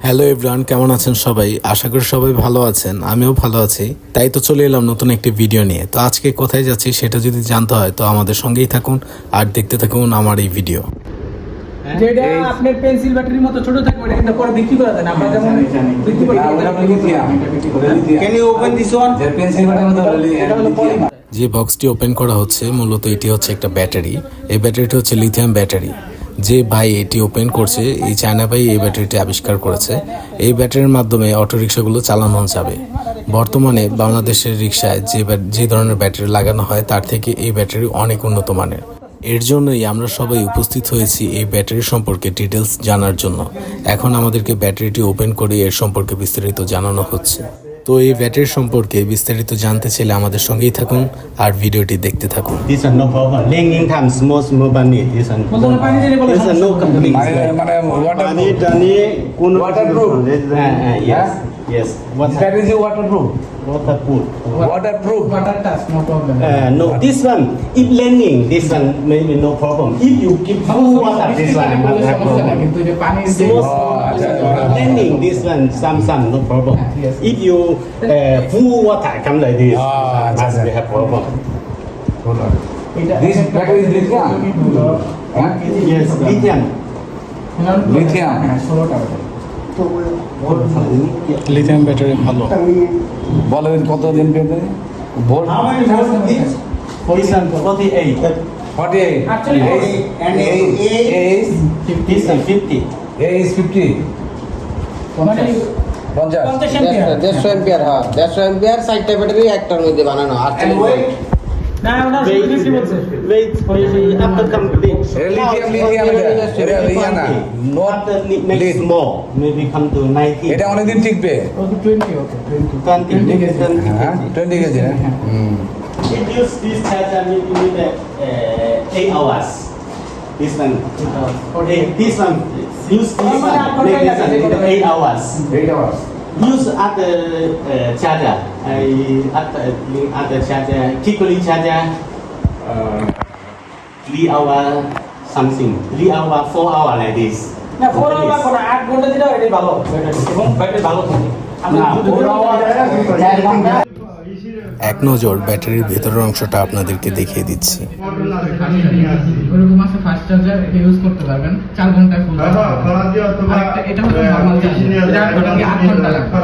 Hello everyone, কেমন আছেন সবাই? আশা করি সবাই ভালো আছেন, আমিও ভালো আছি। তাই তো চলে এলাম নতুন একটি ভিডিও নিয়ে। তো আজকে কোথায় যাচ্ছি সেটা যদি জানতে হয় তো আমাদের সঙ্গেই থাকুন আর দেখতে থাকুন আমার এই ভিডিও। যেটা আপনার পেন্সিল ব্যাটারির মতো ছোট থাকবে এটা কিন্তু পরে বিক্রি করা যায় না। আমরা যেমন বিক্রি করি Can you open this one? এটা হলো পলিমার। যে বক্সটি ওপেন করা হচ্ছে মূলত এটি হচ্ছে একটা ব্যাটারি। এই ব্যাটারিটি হচ্ছে লিথিয়াম ব্যাটারি। যে ভাই এটি ওপেন করছে, এই চায়না ভাই এই ব্যাটারিটি আবিষ্কার করেছে। এই ব্যাটারির মাধ্যমে অটোরিকশাগুলো চালানো যাবে। বর্তমানে বাংলাদেশের রিকশায় যে ধরনের ব্যাটারি লাগানো হয় তার থেকে এই ব্যাটারি অনেক উন্নত মানের। এর জন্যই আমরা সবাই উপস্থিত হয়েছি এই ব্যাটারি সম্পর্কে ডিটেলস জানার জন্য। এখন আমাদেরকে ব্যাটারিটি ওপেন করে এর সম্পর্কে বিস্তারিত জানানো হচ্ছে। তো এই ব্যাটারি সম্পর্কে বিস্তারিত জানতে চাইলে আমাদের সঙ্গেই থাকুন আর ভিডিওটি দেখতে থাকুন। This one no problem. Ling time small bunny. This one. বলতে পানি দিলে বলে This one no complete. Bunny bunny. Waterproof. Yes. Yes. What That is your waterproof. waterproof? Waterproof. Water touch no problem. No, this one. If landing, this one maybe no problem. If you keep full water, this one must have problem. কিন্তু যে পানি Small landing, this one some no problem. Yes. If you full water come like this, must be have problem. This battery is lithium. Huh? Yes, lithium. Lithium. 16 টাকা। Lithium battery ভালো। বলেন কতদিন পেতে? Volt How many volts is this? This one 48. 48. Actually, And A is this one 50. A is 50. মানে 50. 50 ampere. 150 ampere, হ্যাঁ 150 ampere 60টা battery একটার মধ্যে বানানো আর And wait, না ওটা 50 বলছে। wait, after complete. Lithium এটা ইয়া না, not After make lead. small, maybe come to 90. এটা অনেকদিন টিকবে। ওকে 20 ওকে 20 20 কেজি। হ্যাঁ 20 কেজি না? If use this charger, maybe need 8 hours. This one, this one, use this one, make this one, need 8 hours. 8 hours. Use other charger, other charger, Kikuli charger, 3 hour something, 3 hour, 4 hour like this. না 4 hour লাগবে না 8 ঘন্টা দিলেও এটাই ভালো battery এবং battery ভালো থাকে। আমরা না, 4 hour, 4 ঘন্টা। এক নজর ব্যাটারির ভেতরের অংশটা আপনাদেরকে দেখিয়ে দিচ্ছি। ওরকম আছে ফাস্ট চার্জার, এটা ইউজ করতে পারবেন 4 ঘন্টায় ফুল। এটা হলো নরমাল চার্জার, এটা 8 ঘন্টা লাগবে।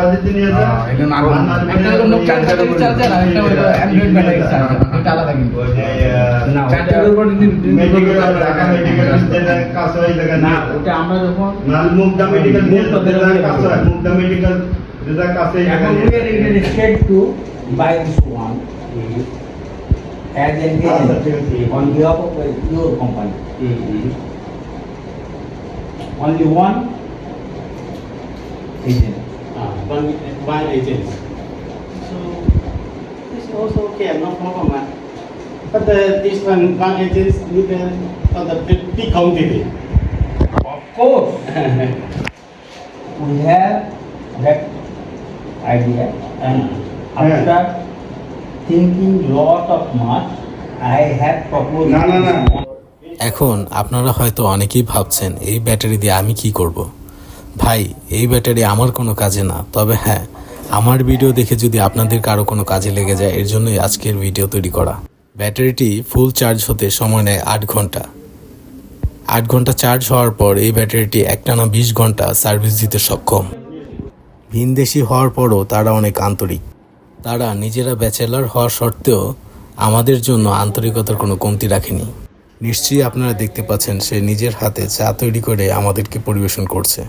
এটা নরমাল। একটা হলো নোকিয়া চার্জার আর একটা হলো অ্যান্ড্রয়েড ব্যাটারি চার্জার, এটা আলাদা কিন্তু। চার্জারের উপর না ওটা আমরা যখন এখন we are interested to buy this one as an agent on behalf of your company. Only one agent. One agent. So this is also okay, no problem. But this one agent with the big quantity. Of course, we have that idea, and after thinking lot of much, I have proposed. এখন আপনারা হয়তো অনেকেই ভাবছেন এই battery দিয়ে আমি কি করব। ভাই, এই ব্যাটারি আমার কোনো কাজে না, তবে হ্যাঁ আমার ভিডিও দেখে যদি আপনাদের কারো কোনো কাজে লেগে যায় এর জন্যই আজকের ভিডিও তৈরি করা। ব্যাটারিটি ফুল চার্জ হতে সময় নেয় 8 ঘন্টা। 8 ঘন্টা চার্জ হওয়ার পর এই ব্যাটারিটি একটানা 20 ঘন্টা সার্ভিস দিতে সক্ষম। ভিনদেশি হওয়ার পরও তারা অনেক আন্তরিক। তারা নিজেরা ব্যাচেলর হওয়ার সত্ত্বেও আমাদের জন্য আন্তরিকতার কোনো কমতি রাখেনি। নিশ্চয়ই আপনারা দেখতে পাচ্ছেন সে নিজের হাতে চা তৈরি করে আমাদেরকে পরিবেশন করছে।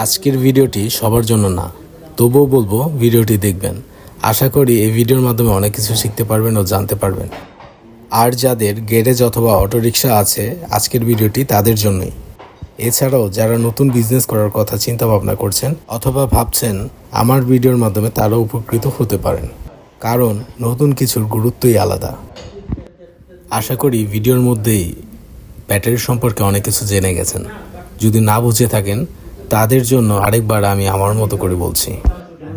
আজকের ভিডিওটি সবার জন্য না, তবুও বলবো ভিডিওটি দেখবেন। আশা করি এই ভিডিওর মাধ্যমে অনেক কিছু শিখতে পারবেন ও জানতে পারবেন। আর যাদের গ্যারেজ অথবা অটোরিকশা আছে আজকের ভিডিওটি তাদের জন্যই। এছাড়াও যারা নতুন বিজনেস করার কথা চিন্তা ভাবনা করছেন অথবা ভাবছেন আমার ভিডিওর মাধ্যমে তারাও উপকৃত হতে পারেন, কারণ নতুন কিছুর গুরুত্বই আলাদা। আশা করি ভিডিওর মধ্যেই ব্যাটারি সম্পর্কে অনেক কিছু জেনে গেছেন। যদি না বুঝে থাকেন তাদের জন্য আরেকবার আমি আমার মতো করে বলছি।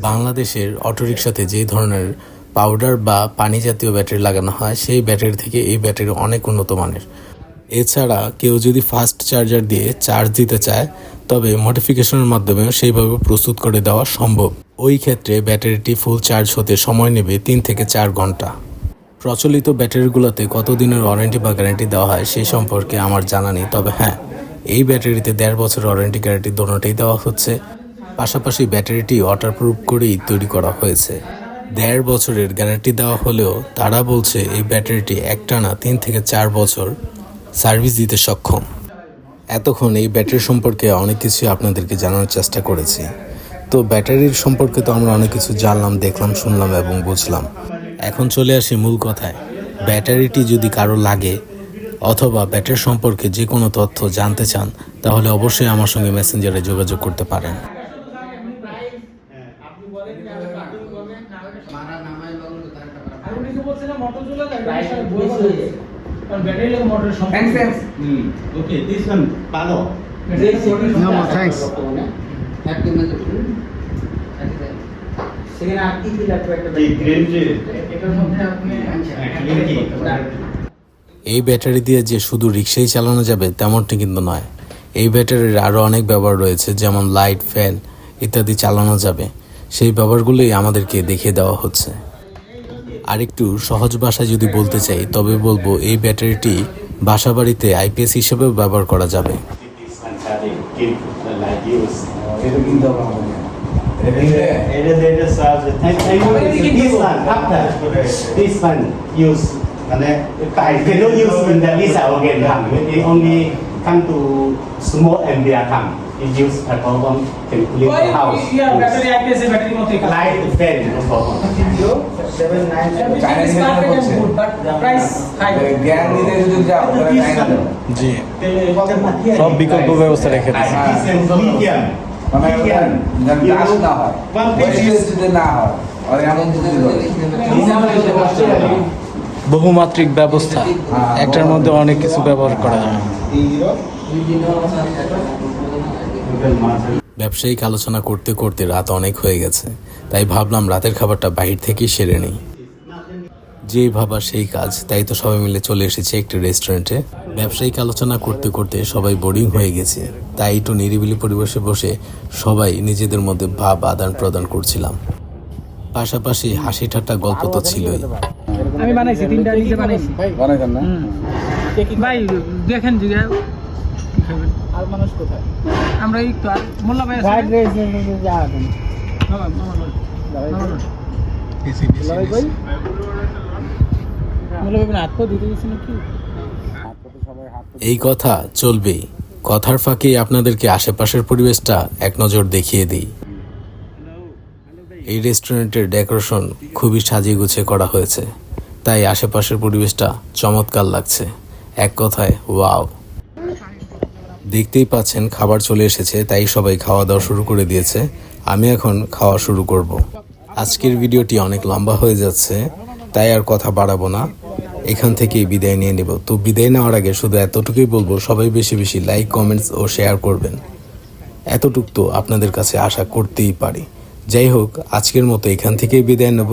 বাংলাদেশের অটোরিকশাতে যে ধরনের পাউডার বা পানি জাতীয় ব্যাটারি লাগানো হয় সেই ব্যাটারি থেকে এই ব্যাটারি অনেক উন্নত মানের। এছাড়া কেউ যদি ফাস্ট চার্জার দিয়ে চার্জ দিতে চায় তবে মডিফিকেশনের মাধ্যমে সেইভাবে প্রস্তুত করে দেওয়া সম্ভব। ওই ক্ষেত্রে ব্যাটারিটি ফুল চার্জ হতে সময় নেবে 3 থেকে 4 ঘন্টা। প্রচলিত ব্যাটারিগুলোতে কতদিনের ওয়ারেন্টি বা গ্যারান্টি দেওয়া হয় সেই সম্পর্কে আমার জানা নেই, তবে হ্যাঁ, এই ব্যাটারিতে 1.5 বছর ওয়ারেন্টি গ্যারান্টি দোনোটাই দেওয়া হচ্ছে। পাশাপাশি ব্যাটারিটি ওয়াটারপ্রুফ করেই তৈরি করা হয়েছে। 1.5 বছরের গ্যারান্টি দেওয়া হলেও তারা বলছে এই ব্যাটারিটি একটানা 3 থেকে 4 বছর সার্ভিস দিতে সক্ষম। এতক্ষণ এই ব্যাটারি সম্পর্কে অনেক কিছু আপনাদেরকে জানানোর চেষ্টা করেছি। তো ব্যাটারির সম্পর্কে তো আমরা অনেক কিছু জানলাম, দেখলাম, শুনলাম এবং বুঝলাম। এখন চলে আসি মূল কথায়। ব্যাটারিটি যদি কারো লাগে অথবা ব্যাটারি সম্পর্কে যে কোনো তথ্য জানতে চান তাহলে অবশ্যই আমার সঙ্গে মেসেঞ্জারে যোগাযোগ করতে পারেন। Okay, this one, Palo. No more, thanks. The green tea. এই ব্যাটারি দিয়ে যে শুধু রিক্সাই চালানো যাবে তেমনটি কিন্তু নয়। এই ব্যাটারির আরও অনেক ব্যবহার রয়েছে, যেমন লাইট, ফ্যান ইত্যাদি চালানো যাবে। সেই ব্যবহারগুলোই আমাদেরকে দেখিয়ে দেওয়া হচ্ছে। আরেকটু সহজ ভাষায় যদি বলতে চাই তবে বলবো এই ব্যাটারিটি বাসাবাড়িতে আইপিএস হিসেবেও ব্যবহার করা যাবে। This one charging, keep the light use. এটা কিনতে হবে আমাদের। It is this one after this one use. I cannot use in the visa again. It only come to small and they come. It use a problem can clean the house. Light fan no problem. জ্ঞান দিতে যদি যাও তাহলে টাকা দাও। জি, সব বিকল্প ব্যবস্থা রেখে দিয়েছে। Medium. মানে গাছ না হয়, যদি না হয়, আর এমন যদি বহুমাত্রিক ব্যবস্থা, একটার মধ্যে অনেক কিছু ব্যবহার করা যায়। ব্যবসায়িক আলোচনা করতে করতে রাত অনেক হয়ে গেছে, তাই ভাবলাম রাতের খাবারটা বাইরে থেকেই সেরে নেই। যেই ভাবা সেই কাজ, তাই তো সবাই মিলে চলে এসেছে একটি রেস্টুরেন্টে। ব্যবসায়িক আলোচনা করতে করতে সবাই বোরিং হয়ে গেছে, তাই একটু নিরিবিলি পরিবেশে বসে সবাই নিজেদের মধ্যে ভাব আদান প্রদান করছিলাম। পাশাপাশি হাসি ঠাট্টা গল্প তো ছিলই। আমি বানাইছি, 3টা নিজে বানাইছি। বানাইছেন না? ভাই দেখেন যে আর মানুষ কোথায়? আমরা এই তো আর মোল্লা ভাই আছে। ফ্রাইড রাইস যাবেন। মোল্লা ভাই হাত পা দিতে গেছেন নাকি? এই কথা চলবেই। কথার ফাঁকে আপনাদেরকে আশেপাশের পরিবেশটা এক নজর দেখিয়ে দিই। এই রেস্টুরেন্টের ডেকোরেশন খুবই সাজিয়ে গুছিয়ে করা হয়েছে, তাই আশেপাশের পরিবেশটা চমৎকার লাগছে। এক কথায় ওয়াও। দেখতেই পাচ্ছেন খাবার চলে এসেছে, তাই সবাই খাওয়া দাওয়া শুরু করে দিয়েছে। আমি এখন খাওয়া শুরু করব। আজকের ভিডিওটি অনেক লম্বা হয়ে যাচ্ছে, তাই আর কথা বাড়াবো না, এখান থেকেই বিদায় নিয়ে নেব। তো বিদায় নেওয়ার আগে শুধু এতটুকুই বলবো, সবাই বেশি বেশি লাইক, কমেন্টস ও শেয়ার করবেন। এতটুক তো আপনাদের কাছে আশা করতেই পারি। যাই হোক, আজকের মতো এখান থেকেই বিদায় নেব।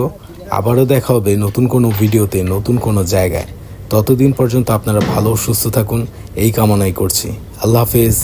আবারও দেখা হবে নতুন কোনো ভিডিওতে, নতুন কোনো জায়গায়। ততদিন পর্যন্ত আপনারা ভালো সুস্থ থাকুন, এই কামনাই করছি। আল্লাহ হাফেজ।